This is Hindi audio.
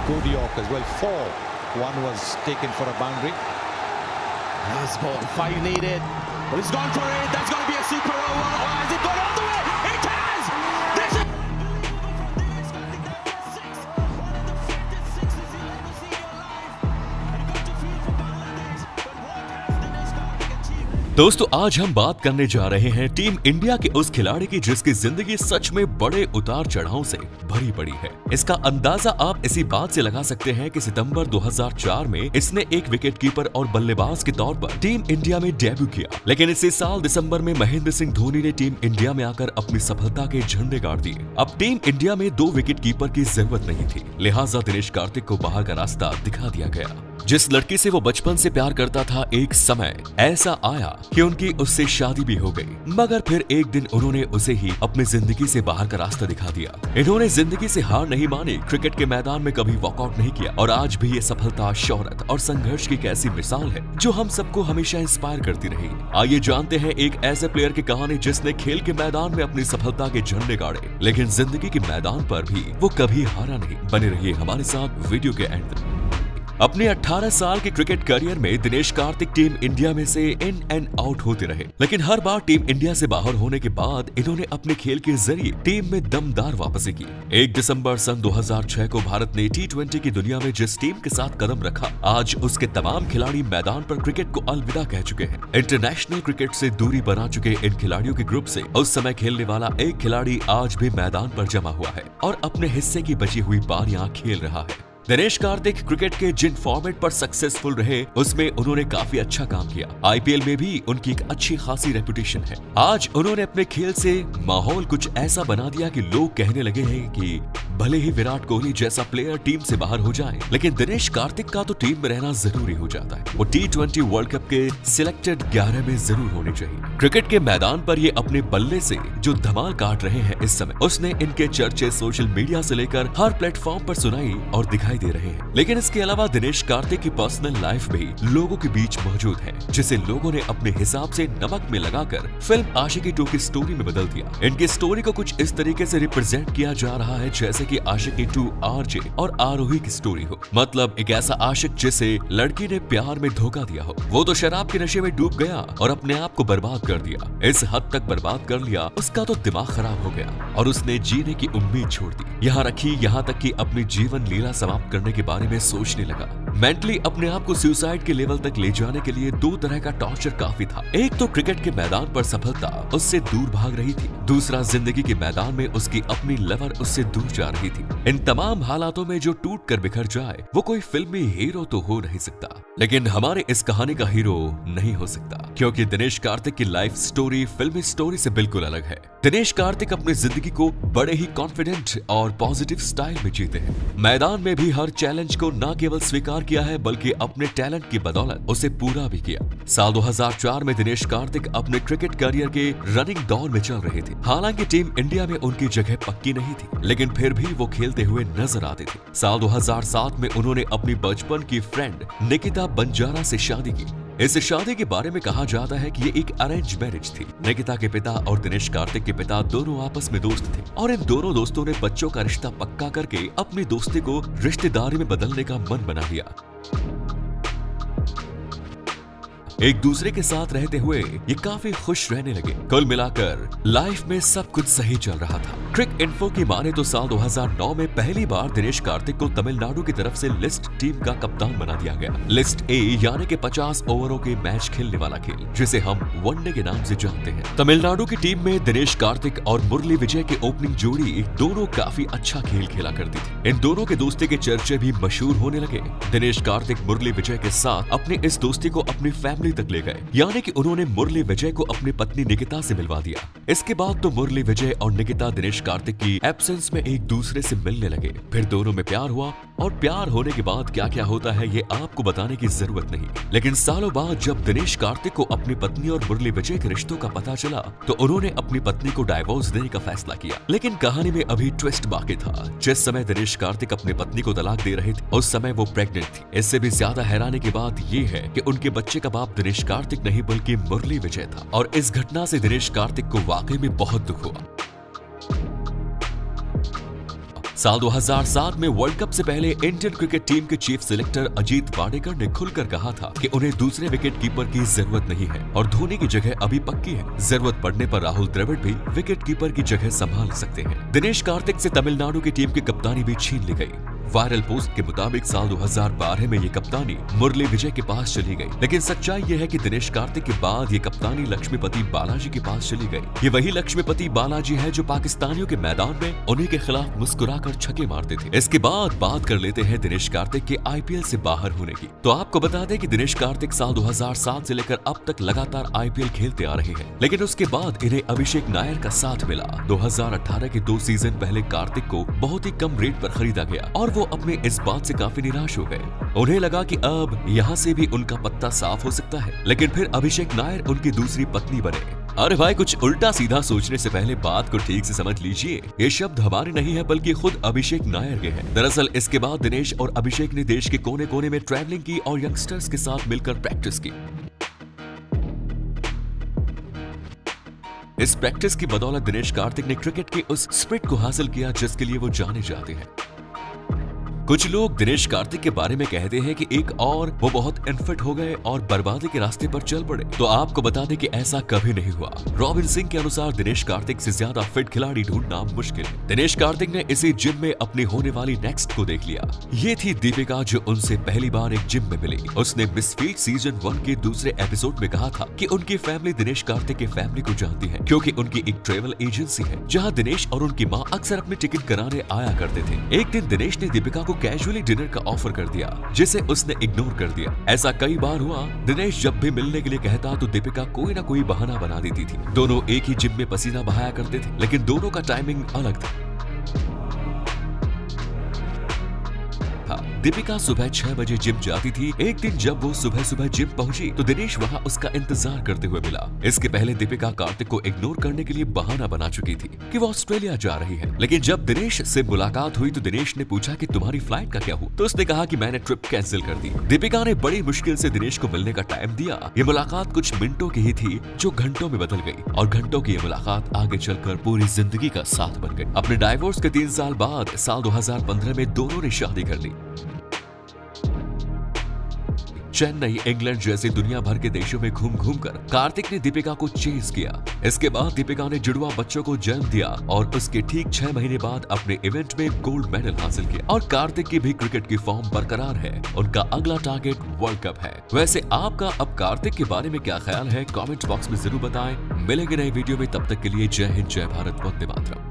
Cody York as well. 4. One was taken for a boundary. Last ball, 5 needed. But he's gone for it. That's going to be a super over. Or has it gone all the way? It has! This is... दोस्तों, आज हम बात करने जा रहे हैं टीम इंडिया के उस खिलाड़ी की जिसकी जिंदगी सच में बड़े उतार चढ़ाव से भरी पड़ी है। इसका अंदाजा आप इसी बात से लगा सकते हैं कि सितंबर 2004 में इसने एक विकेटकीपर और बल्लेबाज के तौर पर टीम इंडिया में डेब्यू किया, लेकिन इसी साल दिसंबर में महेंद्र सिंह धोनी ने टीम इंडिया में आकर अपनी सफलता के झंडे गाड़ दिए। अब टीम इंडिया में 2 विकेटकीपर की जरूरत नहीं थी, लिहाजा दिनेश कार्तिक को बाहर का रास्ता दिखा दिया गया। जिस लड़की से वो बचपन से प्यार करता था, एक समय ऐसा आया कि उनकी उससे शादी भी हो गई, मगर फिर एक दिन उन्होंने उसे ही अपनी जिंदगी से बाहर का रास्ता दिखा दिया। इन्होंने जिंदगी से हार नहीं मानी, क्रिकेट के मैदान में कभी वॉकआउट नहीं किया और आज भी ये सफलता, शोहरत और संघर्ष की एक ऐसी मिसाल है जो हम सबको हमेशा इंस्पायर करती रही। आइए जानते हैं एक ऐसे प्लेयर की कहानी जिसने खेल के मैदान में अपनी सफलता के झंडे गाड़े, लेकिन जिंदगी के मैदान पर भी वो कभी हारा नहीं। बने रहिए हमारे साथ वीडियो के एंड तक। अपने 18 साल के क्रिकेट करियर में दिनेश कार्तिक टीम इंडिया में से इन एंड आउट होते रहे, लेकिन हर बार टीम इंडिया से बाहर होने के बाद इन्होंने अपने खेल के जरिए टीम में दमदार वापसी की। 1 दिसंबर सन 2006 को भारत ने T20 की दुनिया में जिस टीम के साथ कदम रखा, आज उसके तमाम खिलाड़ी मैदान पर क्रिकेट को अलविदा कह चुके हैं। इंटरनेशनल क्रिकेट से दूरी बना चुके इन खिलाड़ियों के ग्रुप से उस समय खेलने वाला एक खिलाड़ी आज भी मैदान पर जमा हुआ है और अपने हिस्से की बची हुई बारियां खेल रहा है। दिनेश कार्तिक क्रिकेट के जिन फॉर्मेट पर सक्सेसफुल रहे, उसमें उन्होंने काफी अच्छा काम किया। आईपीएल में भी उनकी एक अच्छी खासी रेपुटेशन है। आज उन्होंने अपने खेल से माहौल कुछ ऐसा बना दिया कि लोग कहने लगे हैं कि भले ही विराट कोहली जैसा प्लेयर टीम से बाहर हो जाए, लेकिन दिनेश कार्तिक का तो टीम में रहना जरूरी हो जाता है। वो T20 वर्ल्ड कप के सिलेक्टेड 11 में जरूर होने चाहिए। क्रिकेट के मैदान पर ये अपने बल्ले से जो धमाल काट रहे हैं इस समय, उसने इनके चर्चे सोशल मीडिया से लेकर हर प्लेटफॉर्म पर सुनाई और दिखाई दे रहे हैं। लेकिन इसके अलावा दिनेश कार्तिक की पर्सनल लाइफ भी लोगों के बीच मौजूद है, जिसे लोगों ने अपने हिसाब से नमक में लगाकर फिल्म आशिकी 2 की स्टोरी में बदल दिया। इनकी स्टोरी को कुछ इस तरीके से रिप्रेजेंट किया जा रहा है जैसे कि आशिकी 2 आरजे और आरोही की स्टोरी हो। मतलब एक ऐसा आशिक जिसे लड़की ने प्यार में धोखा दिया हो, वो तो शराब के नशे में डूब गया और अपने आप को बर्बाद कर दिया। इस हद तक बर्बाद कर लिया, उसका तो दिमाग खराब हो गया और उसने जीने की उम्मीद छोड़ दी। यहाँ तक कि अपनी जीवन लीला समाप्त करने के बारे में सोचने लगा। मेंटली अपने आप को सुसाइड के लेवल तक ले जाने के लिए 2 तरह का टॉर्चर काफी था। एक तो क्रिकेट के मैदान पर सफलता उससे दूर भाग रही थी, दूसरा जिंदगी के मैदान में उसकी अपनी लवर उससे दूर जा रही थी। इन तमाम हालातों में जो टूट कर बिखर जाए, वो कोई फिल्मी हीरो तो हो नहीं सकता, लेकिन हमारे इस कहानी का हीरो नहीं हो सकता, क्योंकि दिनेश कार्तिक की लाइफ स्टोरी फिल्मी स्टोरी से बिल्कुल अलग है। दिनेश कार्तिक अपनी जिंदगी को बड़े ही कॉन्फिडेंट और पॉजिटिव स्टाइल में जीते हैं। मैदान में भी हर चैलेंज को न केवल स्वीकार किया है, बल्कि अपने टैलेंट की बदौलत उसे पूरा भी किया। साल 2004 में दिनेश कार्तिक अपने क्रिकेट करियर के रनिंग दौर में चल रहे थे। हालांकि टीम इंडिया में उनकी जगह पक्की नहीं थी, लेकिन फिर भी वो खेलते हुए नजर आते थे। साल 2007 में उन्होंने अपनी बचपन की फ्रेंड निकिता बंजारा से शादी की। इस शादी के बारे में कहा जाता है कि ये एक अरेंज मैरिज थी। निकिता के पिता और दिनेश कार्तिक के पिता दोनों आपस में दोस्त थे और इन दोनों दोस्तों ने बच्चों का रिश्ता पक्का करके अपनी दोस्ती को रिश्तेदारी में बदलने का मन बना लिया। एक दूसरे के साथ रहते हुए ये काफी खुश रहने लगे। कुल मिलाकर लाइफ में सब कुछ सही चल रहा था। क्रिक इन्फो की माने तो साल 2009 में पहली बार दिनेश कार्तिक को तमिलनाडु की तरफ से लिस्ट टीम का कप्तान बना दिया गया। लिस्ट ए यानी कि 50 ओवरों के मैच खेलने वाला खेल, जिसे हम वनडे के नाम से जानते हैं। तमिलनाडु की टीम में दिनेश कार्तिक और मुरली विजय की ओपनिंग जोड़ी दोनों काफी अच्छा खेल खेला करती थी। इन दोनों के दोस्ती के चर्चे भी मशहूर होने लगे। दिनेश कार्तिक मुरली विजय के साथ अपनी इस दोस्ती को अपनी फैमिली तक ले गए, यानी कि उन्होंने मुरली विजय को अपनी पत्नी निकिता से मिलवा दिया। इसके बाद तो मुरली विजय और निकिता दिनेश कार्तिक की एब्सेंस में एक दूसरे से मिलने लगे। फिर दोनों में प्यार हुआ और प्यार होने के बाद क्या क्या होता है ये आपको बताने की जरूरत नहीं। लेकिन सालों बाद जब दिनेश कार्तिक को अपनी पत्नी और मुरली विजय के रिश्तों का पता चला, तो उन्होंने अपनी पत्नी को डाइवोर्स देने का फैसला किया। लेकिन कहानी में अभी ट्विस्ट बाकी था। जिस समय दिनेश कार्तिक अपनी पत्नी को तलाक दे रहे थे, उस समय वो प्रेग्नेंट थी। इससे भी ज्यादा हैरानी की बात ये है कि उनके बच्चे का बाप दिनेश कार्तिक नहीं बल्कि मुरली विजय था और इस घटना से दिनेश कार्तिक को वाकई में बहुत दुख हुआ। साल 2007 में वर्ल्ड कप से पहले इंडियन क्रिकेट टीम के चीफ सिलेक्टर अजीत वाडेकर ने खुलकर कहा था कि उन्हें दूसरे विकेट कीपर की जरूरत नहीं है और धोनी की जगह अभी पक्की है। जरूरत पड़ने पर राहुल द्रविड़ भी विकेट कीपर की जगह संभाल सकते हैं। दिनेश कार्तिक से तमिलनाडु की टीम की कप्तानी भी छीन ली गई। वायरल पोस्ट के मुताबिक साल 2012 में ये कप्तानी मुरली विजय के पास चली गई, लेकिन सच्चाई ये है कि दिनेश कार्तिक के बाद ये कप्तानी लक्ष्मीपति बालाजी के पास चली गई। ये वही लक्ष्मीपति बालाजी है जो पाकिस्तानियों के मैदान में उन्हीं के खिलाफ मुस्कुराकर छक्के मारते थे। इसके बाद बात कर लेते हैं दिनेश कार्तिक के IPL से बाहर होने की। तो आपको बता दें कि दिनेश कार्तिक साल 2007 से लेकर अब तक लगातार IPL खेलते आ रहे हैं, लेकिन उसके बाद इन्हें अभिषेक नायर का साथ मिला। 2018 के 2 सीजन पहले कार्तिक को बहुत ही कम रेट पर खरीदा गया और वो अपने इस बात से काफी निराश हो गए। उन्हें लगा कि अब यहाँ से भी उनका पत्ता साफ हो सकता है, लेकिन फिर अभिषेक नायर उनकी दूसरी पत्नी बने। अरे भाई, कुछ उल्टा सीधा सोचने से पहले बात को ठीक से समझ लीजिए। ये शब्द हमारे नहीं है बल्कि खुद अभिषेक नायर के हैं। दरअसल इसके बाद दिनेश और अभिषेक ने देश के कोने कोने में ट्रैवलिंग की और यंगस्टर्स के साथ मिलकर प्रैक्टिस की। इस प्रैक्टिस की बदौलत दिनेश कार्तिक ने क्रिकेट के उस स्पिरिट को हासिल किया जिसके लिए वो जाने जाते हैं। कुछ लोग दिनेश कार्तिक के बारे में कहते हैं कि एक और वो बहुत अनफिट हो गए और बर्बादी के रास्ते पर चल पड़े। तो आपको बता दें कि ऐसा कभी नहीं हुआ। रॉबिन सिंह के अनुसार दिनेश कार्तिक से ज्यादा फिट खिलाड़ी ढूंढना मुश्किल है। दिनेश कार्तिक ने इसी जिम में अपनी होने वाली नेक्स्ट को देख लिया। ये थी दीपिका जो उनसे पहली बार एक जिम में मिली। उसने मिस फील्ड सीजन 1 के दूसरे एपिसोड में कहा था कि उनकी फैमिली दिनेश कार्तिक के फैमिली को जानती है, क्योंकि उनकी एक ट्रेवल एजेंसी है जहाँ दिनेश और उनकी माँ अक्सर अपनी टिकट कराने आया करते थे। एक दिन दिनेश ने दीपिका को कैजुअली डिनर का ऑफर कर दिया, जिसे उसने इग्नोर कर दिया। ऐसा कई बार हुआ। दिनेश जब भी मिलने के लिए कहता तो दीपिका कोई ना कोई बहाना बना देती थी। दोनों एक ही जिम में पसीना बहाया करते थे, लेकिन दोनों का टाइमिंग अलग था। दीपिका सुबह 6 बजे जिम जाती थी। एक दिन जब वो सुबह सुबह जिम पहुंची तो दिनेश वहां उसका इंतजार करते हुए मिला। इसके पहले दीपिका कार्तिक को इग्नोर करने के लिए बहाना बना चुकी थी कि वो ऑस्ट्रेलिया जा रही है, लेकिन जब दिनेश से मुलाकात हुई तो दिनेश ने पूछा कि तुम्हारी फ्लाइट का क्या हुआ, तो उसने कहा कि मैंने ट्रिप कैंसिल कर दी। दीपिका ने बड़ी मुश्किल से दिनेश को मिलने का टाइम दिया। ये मुलाकात कुछ मिनटों की ही थी जो घंटों में बदल गई, और घंटों की ये मुलाकात आगे चलकर पूरी जिंदगी का साथ बन गई। अपने डाइवोर्स के 3 साल बाद साल 2015 में दोनों ने शादी कर ली। चेन्नई, इंग्लैंड जैसे दुनिया भर के देशों में घूम घूम कर कार्तिक ने दीपिका को चेज किया। इसके बाद दीपिका ने जुड़वा बच्चों को जन्म दिया और उसके ठीक 6 महीने बाद अपने इवेंट में गोल्ड मेडल हासिल किया। और कार्तिक की भी क्रिकेट की फॉर्म बरकरार है। उनका अगला टारगेट वर्ल्ड कप है। वैसे आपका अब कार्तिक के बारे में क्या ख्याल है, कमेंट बॉक्स में जरूर बताएं। मिलेंगे नए वीडियो में, तब तक के लिए जय हिंद, जय भारत, वंदे मातरम।